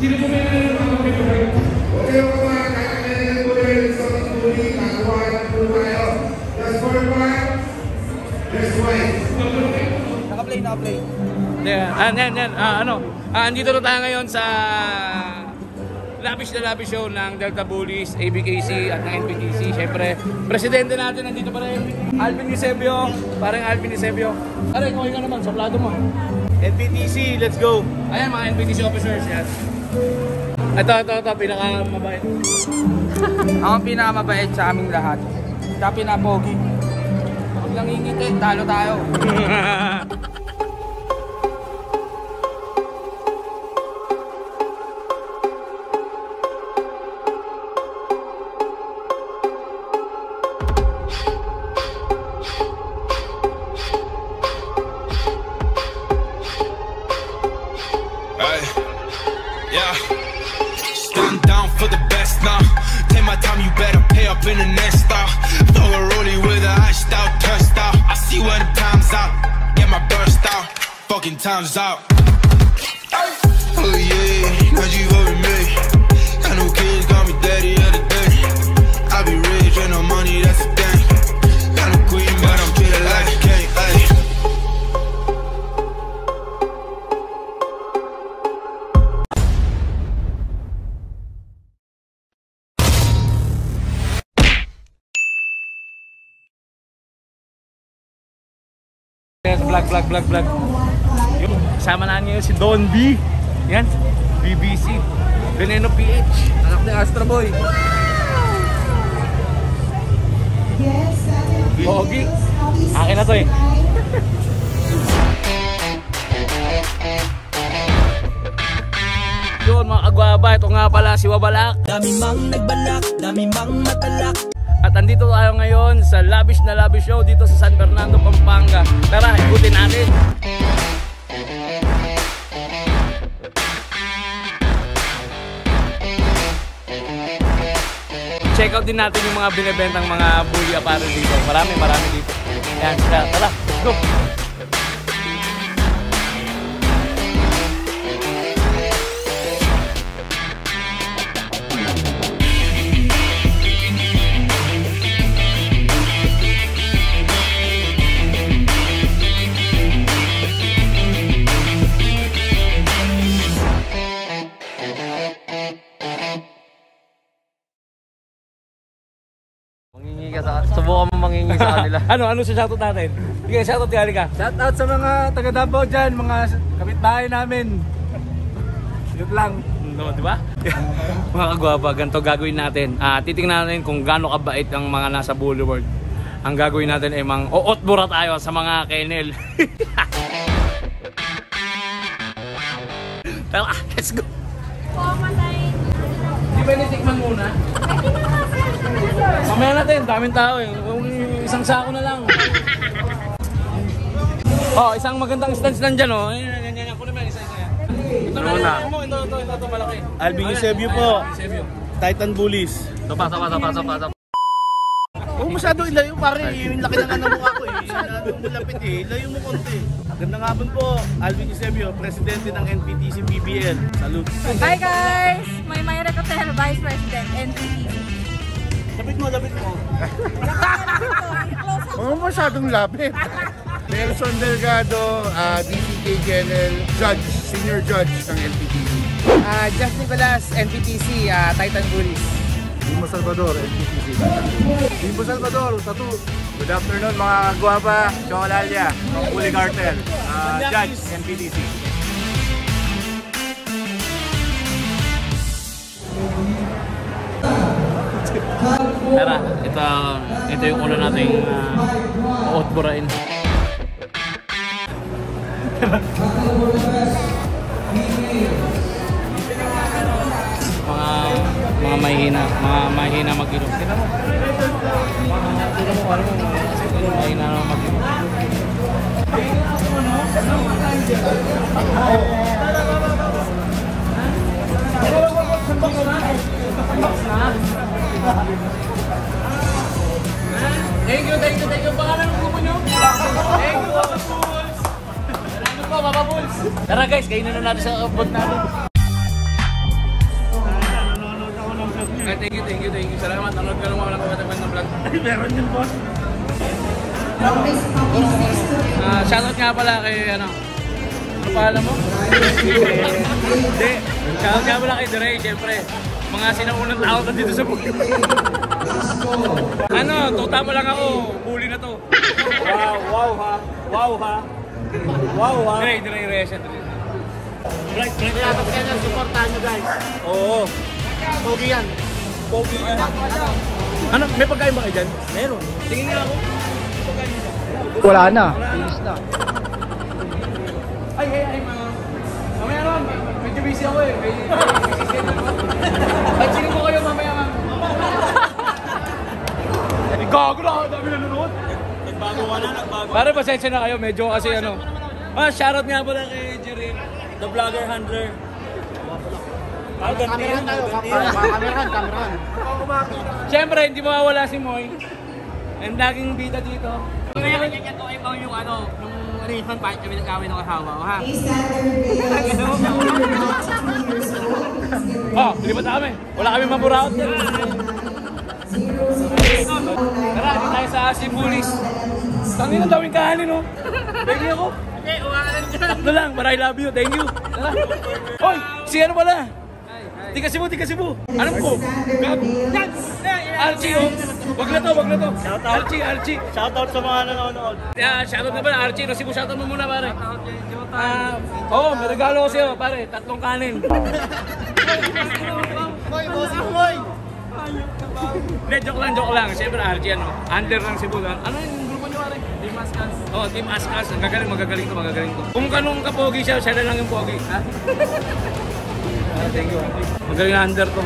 Sino po may nanonood? Okay, mga kailangan po rin sa tuli, nagawa na po tayo. Just for one, just one. Naka-play. Yan. Andito na tayo ngayon sa labish na labish show ng Delta Bullies, ABKC at ng NPTC. Siyempre, presidente natin nandito pa rin, Alvin Eusebio, parang Alvin Eusebio. Aray, okay ka naman, suplado mo. NPTC, let's go! Ayan, mga NPTC officers yan. Ito, pinakamabait. Ako ang pinakamabait sa aming lahat. Kaya pinapogi. Huwag lang ingiti, talo tayo. In the next stop, throw a rollie with a iced out, turned out. I see where the time's out, get my burst out, fucking time's out. Oh yeah, cause you over me. Got no kids, got me daddy of the day. I be rich, ain't no money, that's the thing. Got no queen, but I'm treated like a king, ayy. Vlog. Kasama na ngayon si Don B. Yan, BBC. Veneno PH. Anak ni Astro Boy. Pogi. Akin na to eh. Yun mga kagwaba, ito nga pala si Wabalak. Dami mang nagbalak, dami mang matalak. At andito tayo ngayon sa labish na labish show dito sa San Fernando, Pampanga. Tara, ikutin natin. Check out din natin yung mga binibentang mga bully apparel dito. Marami dito. Yan, tara, let's go. Subukan mo mangingi sa kanila. Ano sa shoutout natin? Sige, shoutout kali ka. Shoutout sa mga taga Davao dyan, mga kapitbahay namin. Yun lang. No, di ba? Mga kagwapa, ganito gagawin natin. Titingnan natin kung gaano kabait ang mga nasa Boulevard. Ang gagawin natin ay ootbura tayo sa mga kennel. Tara, let's go. Di ba nitikman muna? Mamaya natin, daming tao eh. Isang sako na lang. Oh, isang magandang stance lang dyan oh. Yan. Kunin mo yan, isa-isa yan. Ito malaki. Alvin Eusebio po. Titan Bullies. Sopa. Huwag masyado ilayo pare, yung laki na ng mukha ko eh. Malapit eh, ilayo mo konti. Gandang hapon po, Alvin Eusebio, Presidente ng NPTC PBL. Salute. Hi guys! Mayra Cotero, Vice President, NPTC. Lapit mo. Huwag masyadong lapit. Nelson Delgado, DPK General Judge, Senior Judge ng NPTC. Just Nicolas, NPTC, Titan Bullies. Dimo Salvador, NPTC. Bimbo Salvador, Tattoo. Good afternoon mga kagwapa, Chongalalia, ng Bully Cartel, Judge, NPTC. Tara, ito yung una nating ootburain. mga mahina mag-inom. Tingnan mo. Mahina na mag-inom. Thank you. Pangalan ng grupo nyo? Thank you, Papa Bulls. Salamat po, Papa Bulls. Tara guys, kainin na natin sa abot natin. thank you. Salamat, nanood ka naman ng kwenta-kwenta vlog. Meron din boss. Shoutout nga pala kay ano pangalan mo? Hindi. Shoutout nga pala kay Dre, syempre. Mga sinaunang tao ka dito sa buhay. Ano, tuta pa lang ako. Bully na to. Wow ha. Dre, reset. Right. Dapat kayo nang supportahan nyo guys. Oo. Pogi yan. Ano, may pagkain ba kayo dyan? Meron. Tingin nila ako. Wala na. Finish na. Ay, mga. Mamaya naman, medyo busy ako eh. Ay, singin ko kayo mamaya nga. Gago na ako, dami nanonood. Nagbago. Pare, pasensya na kayo, medyo kasi ano. Shoutout nga pala kay Jerry, The Vlogger Handler. Kamerahan tayo. Kamerahan. siyempre, hindi mawawala si Moy. Ang laging bida dito. Ngayon ito ay pang yung ano, yung arrangement part kami nagkawin ng asawa ko ha. Oh, dilipat na kami. Wala kami maburaot. Tara, hindi tayo sa Sibulis. Tangin ang daming kahanin, no? Thank you ako. Okay, uwangan ka. Sakto lang, but I love you. Thank you. Tara. Hoy, si ano pala? Tika Cebu. Alam ko. Archie, oh. Wag na to. Archie. Shoutout sa mga nanonood. Shoutout na pala, Archie. No, Cebu, shoutout mo muna, pare. May regalo ko sa'yo, pare. 3 kanin. Boy! Hindi, joke lang. Siyempre, Archie, ano. Under ng Cebu. Ano yung grupo niyo, pare? Team Ascans. Oh, Team Ascas. Magagaling to. Kung kanong kapogi siya na lang yung pogi. Ha? Thank you. Magaling na under to.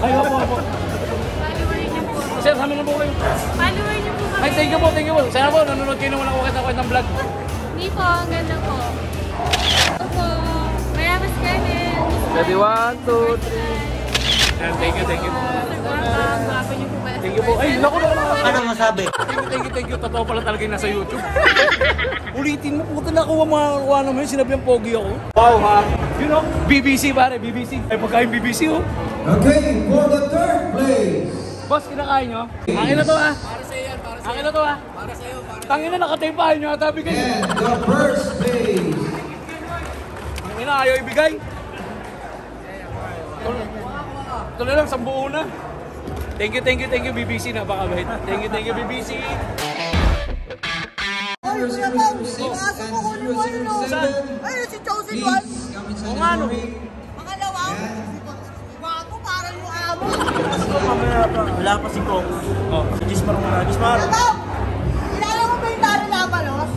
Ay, opo. Follower niyo po. Sir, sabi na po kayo. Follower niyo po kami. Ay, thank you po. Sana po, nanonood kayo naman ako kwenta-kwentang vlog. Hindi po, ang ganda po. Ito po. Mayamas kanin. Ready, 1, 2, 3. Thank you. Gwapo niyo po ba? Thank you po. Ay, naku. Ano masabi? Thank you. Totoo pala talaga yung nasa YouTube. Ulitin mo, puta na kuha naman yun. Sinabi ang pogi ako. Wow ha. You know, BBC pare, BBC. Ay, pagkain BBC oh. Okay, for the third place. Boss, kinakain nyo? Akin na to ah. Akin na to ah. Tangin na, nakataypahan nyo. Tabi kayo. And the first place. Tangin na, ayaw ibigay. Ito na lang, 10 na. Thank you BBC. Napakabait. Thank you BBC. Ay, kuya Pao, pinasok ko kung ano. Ay, si Chosen One. O nga no. Pangalawa, gwapo, parang yung amo. Mamaya pa. Wala pa si Kong. Oh. Si Gismar muna. Gismar. Kuya Pao, kilala mo ba yung Taro Lapalos?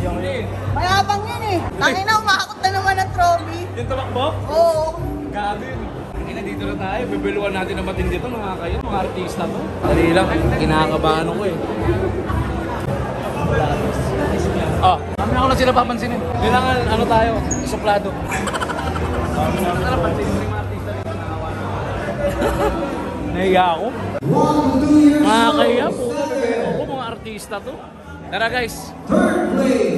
Mayabang yan eh. Tangina, umakot na naman ng trophy. Yung tumakbo? Oo. Gabi yun. Ina, dito na tayo. Bibiluan natin na matindi ito. Mga artista to. Dali lang. Kinakabahan ako eh. Oh, kami ako na sila papansinin. Kailangan ano tayo, suplado. Tara, pansinin mo yung mga artista dito. Nahiya ako. Makakaya po. Pero ako mga artista to. Tara guys.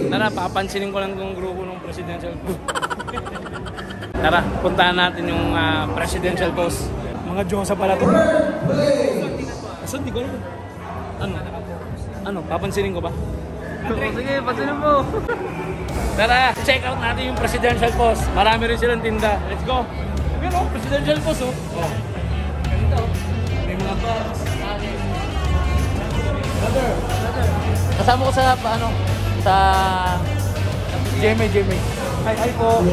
Tara, papansinin ko lang itong grupo ng presidential post. Tara, puntahan natin yung presidential post. Mga Diyosa pala to. Asan, di ko alam. Ano, papansinin ko ba? Sige, pansinin mo. Tara, check out natin yung presidential post. Marami rin silang tinda. Let's go. Yun o, presidential post o. Oh. Ganito. May mga box. Brother. Kasama ko sa, sa Jemmy. Hi po.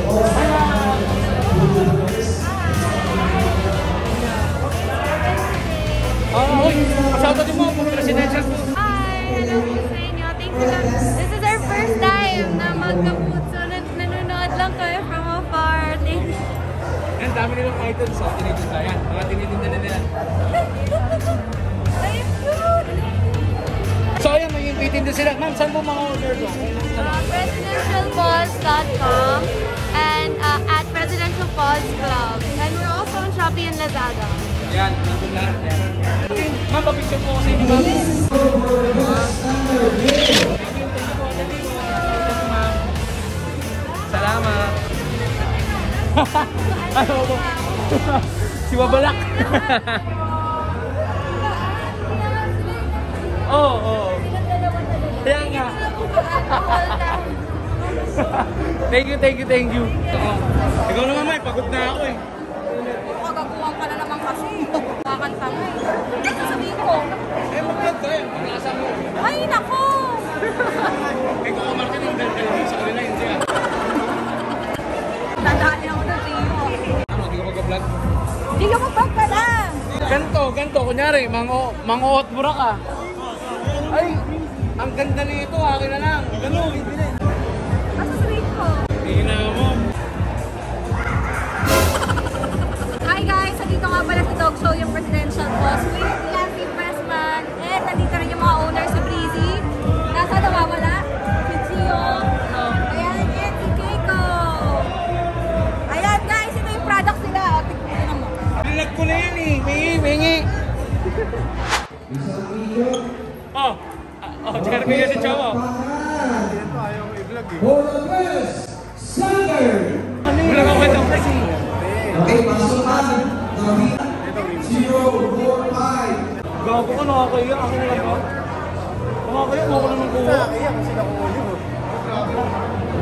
Shoutout din mo kung presidential post. Hi! Hello po sa inyo. Thank you lang. This is our first time na magka-food. So, nanonood lang kayo from afar. Thank you. Yan, dami nilang items. So, tinitinda yan. Mga tinitinda nila. Ayun, cute! So, ayan, may titinda sila. Ma'am, saan po mga order doon? Presidentialpause.com and at Presidential Pause Club. And we're also on Shopee and Lazada. Yan, nandun lahat. Ma'am, papicture po kasi inyo, ma'am. Salamat. Ano po? Si Si Babalak. Oo. Kaya nga. Thank you. Ikaw naman, May. Pagod na ako eh. Kagaguhan ka na naman kasi. Kakanta mo eh. Ano sabihin ko? Eh, mag-vlog tayo. Pag-asa mo. Ay, nako! Ikaw ka, Martin, yung dal-dal sa kanila, hindi ah. Tandaan ako ng Rio. Ano, hindi ka mag-vlog? Hindi ka mag-vlog ka na! Ganto. Kunyari, manguot mura ka. Ay, ang ganda nito. Akin na lang. Ganun. Ano sabihin ko? Hina mo. Hi guys! Nandito nga pala sa Dog Show yung presidential boss with Lassie Pressman. And nandito rin yung mga owners si Breezy. Nasa nawawala? Si Gio. Ayan, and si Keiko. Ayan guys, ito yung product nila. Tignan mo. Bilag ko na yan eh. Mingi. Jeremy kasi Chowo. Ito ayaw ko i-vlog eh. Bilag ako ito. Gago ka, nakakaiyak. Ako na lang ba? Nakakaiyak, ako naman kuha. Nakakaiyak kasi nakuhuli mo.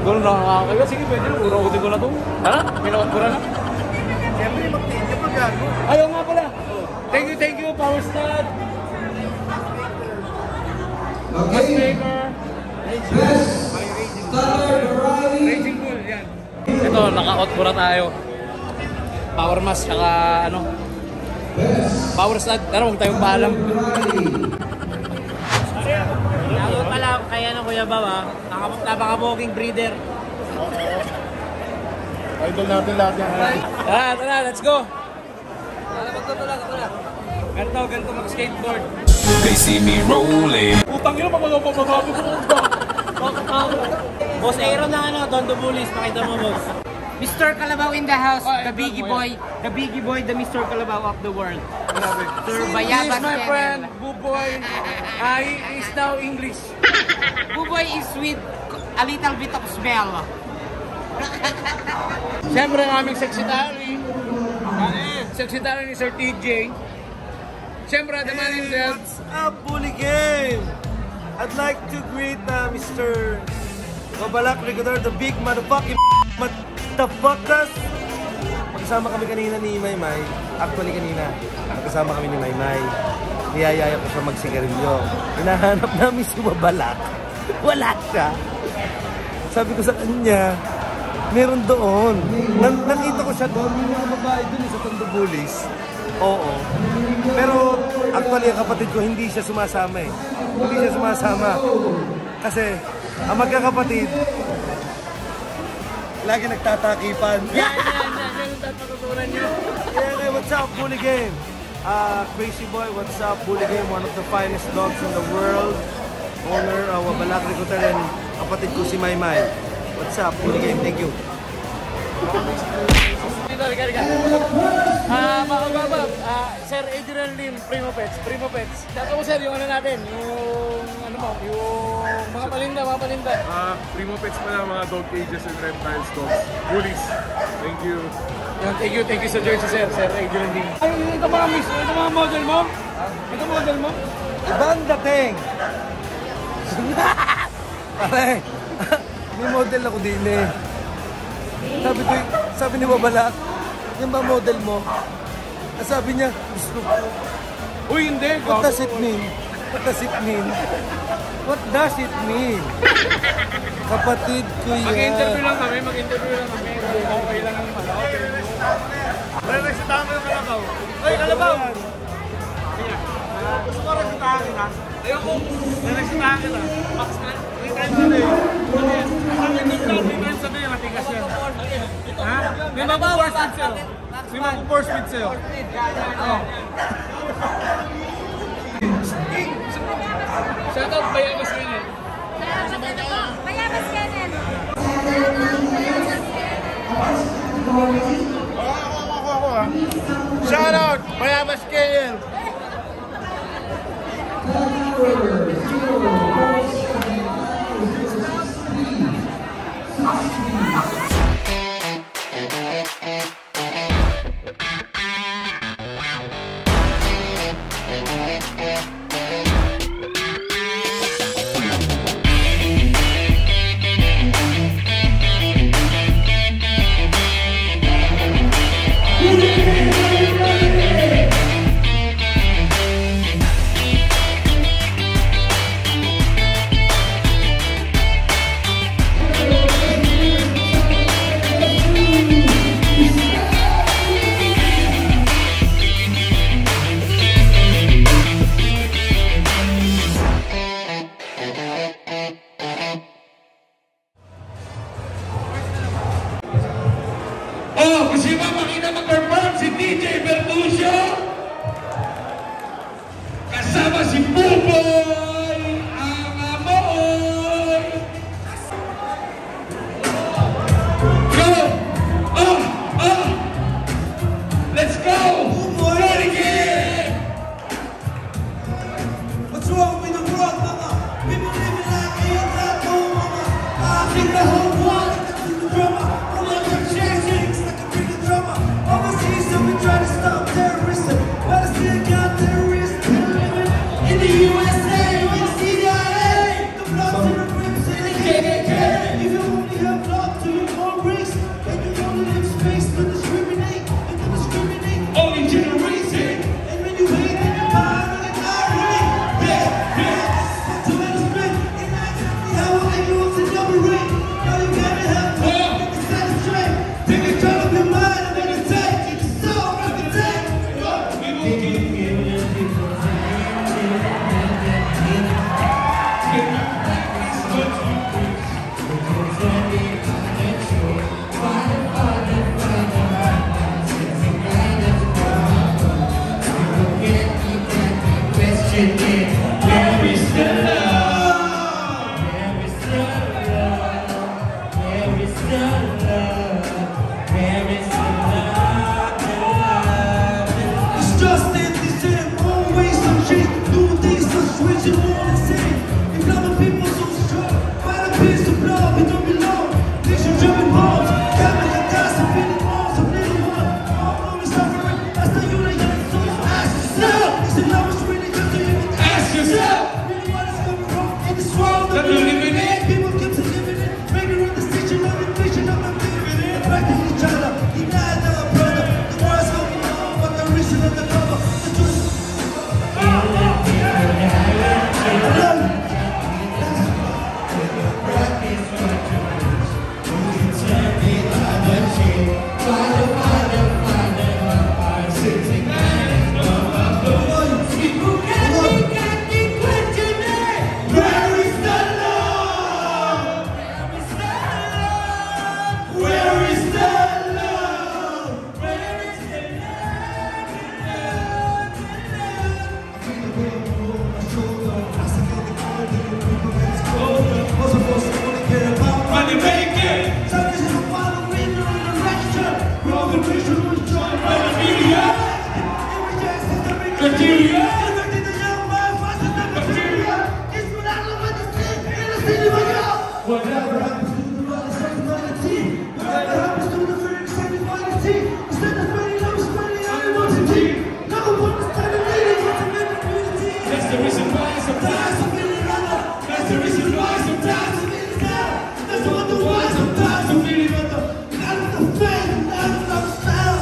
Ganun lang nakakaiyak. Sige, pwede lang. Ura-uti ko na ito. Ha? Pinawat ko na lang. Siyempre, mag-thank you pag gago. Ayaw nga pala. Thank you, Power Stud. Mas Maker. Raging Bull, yan. Ito, naka-out mura tayo. Power Mask, saka ano. Power Stud. Pero huwag tayong paalam. Ako pala kaya ng Kuya Baw ah. Napaka-boging breeder. Idol natin lahat yan. Tara, let's go. Ganto mag-skateboard. They see me rolling. Utang yun, mamagabi ko Boss Aaron na ano, Tondo Bullies. Pakita mo, boss. Mr. Calabaw in the house. The Biggie Boy. The Biggie Boy, the Mr. Calabaw of the world. Sir Bayabas my friend, Kennel. Buboy. He is now English. Buboy is with a little bit of smell. Siyempre ang aming secretary. Secretary ni Sir TJ. Siyempre, the man himself. Up, Bully Game! I'd like to greet Mr. Babalak Rigodor, the big motherfucking motherfuckers! Magkasama kami kanina ni Maymay. Actually kanina, magkasama kami ni Maymay. Niyayaya ko siya magsigarilyo. Hinahanap namin si Babalak. Wala siya. Sabi ko sa kanya, meron doon. Nakita ko siya doon. Yung mga babae doon sa Tondo Bullies. Oo. Pero actually ang kapatid ko hindi siya sumasama eh. Hindi siya sumasama. Kasi ang magkakapatid lagi nagtatakipan. Yan yung tatatutunan nyo. Yeah, what's up, Bully Game? Crazy Boy, what's up, Bully Game? One of the finest dogs in the world. Owner, Babalak Rigodor, and kapatid ko si Maymay. What's up, Bully Game? Thank you. Dito, Riga. Sir Adrian Lim, Primo Pets. Dato ko sir, yung ano natin, yung mga palinda. Primo Pets pala, mga dog cages and reptiles dogs. Bullies. Thank you. Yan, thank you sa jersey sir Adrian Lim. Ay, ito mga model mo? Ito model mo? Ibang dating! Pare, may model ako din eh. Sabi ni Babalak, yung ba model mo? Sabi niya, gusto ko. Uy, hindi. What does it mean? What does it mean? Kapatid ko yan. Mag-interview lang kami. Okay lang ang ano. Resetahan mo yung kalabaw. Ay, kalabaw! Gusto ko resetahan kita. Ayoko. Resetahan kita. Max na. May sabi yung matigas yan. Ha? May mag-force feed sa'yo. May mag-force feed sa'yo. Shoutout Bayabas Kennel. Bayabas Kennel. Shout out! Bayabas Kennel! Fukushima, makina mag-perform si DJ Bertuccio. Kasama si Buboy, ang amoy. Go! Let's go! Do it again! What's wrong with the world, mama? People living like ain't that no mama. I think the whole world is the drama. I'm on your chasing, like a big drama. Overseas, so we try to stop terrorism, but I still got terrorists living in the USA, in the CIA. The bloods and the rips and the KKK. If you only have love to your own race, and you only live space to discriminate, and to discriminate Only generation! and when you hate and you're bad and irony, yeah, to let us spin, and I how I make you want to double rate. Now you gotta have to make it satisfied. Take control of your mind and make it tight. Keep the soul, rock it tight. We will give you It's just that the same, always some shit. New things so switch and all the same. If other people so strong, find a piece of love, it don't belong. Nation driven bombs, coming and dancing, feeling walls of little one. All is suffering, that's the unit, so ask yourself. Is the love is really just to even Ask yourself! really what is coming wrong in this world that we're living in? People keep living in, making a decision of the vision of the living in. Practice each other, deny the brother. The world's going on, but the reason of the cover, the truth. Money making! Criteria! Whatever happens to the right sexuality, whatever happens to the very sexuality, instead of spreading love, spreading animosity. No one is telling me what's a better community. That's the reason why sometimes I'm feeling better. That's the reason why sometimes I'm feeling better. That's the wonder why sometimes I'm feeling better. Out of the faith, out of the style.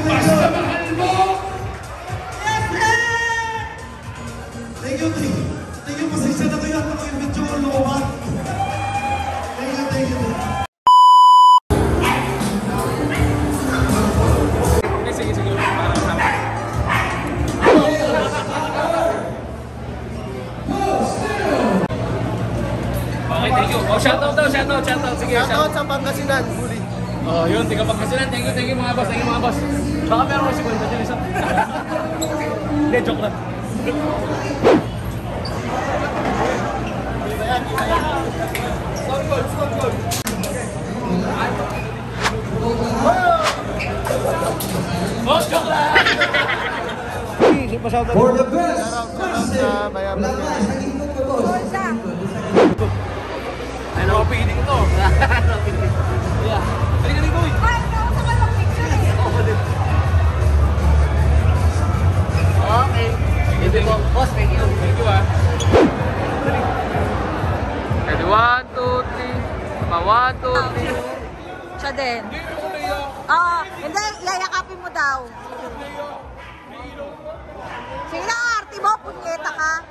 basta mahal mo! Thank you. Pasensya na kayo at ako yung medyo lumabat. Thank you. Sige. Okay, thank you. Oh, shoutout daw, shoutout. Sige, shoutout sa Pangasinan, Bully. Oh, yun, tiga Pangasinan. Thank you mga boss. Baka meron ko si Kwenta dyan isa. Hindi, joke lang. Oh, joke lang! For the best, massive, wala ka, sa ikot ko, boss. Follow. Ropi din to. Yeah. Dali, boy. Ay, ikaw sa kalang picture eh. Okay. Ito po. Boss, thank you. Thank you, ah. Ready, 1, 2, 3. 1, 2, 3. Siya din. Oo. Hindi, yayakapin mo daw. Sige na, arte mo. Punyeta ka.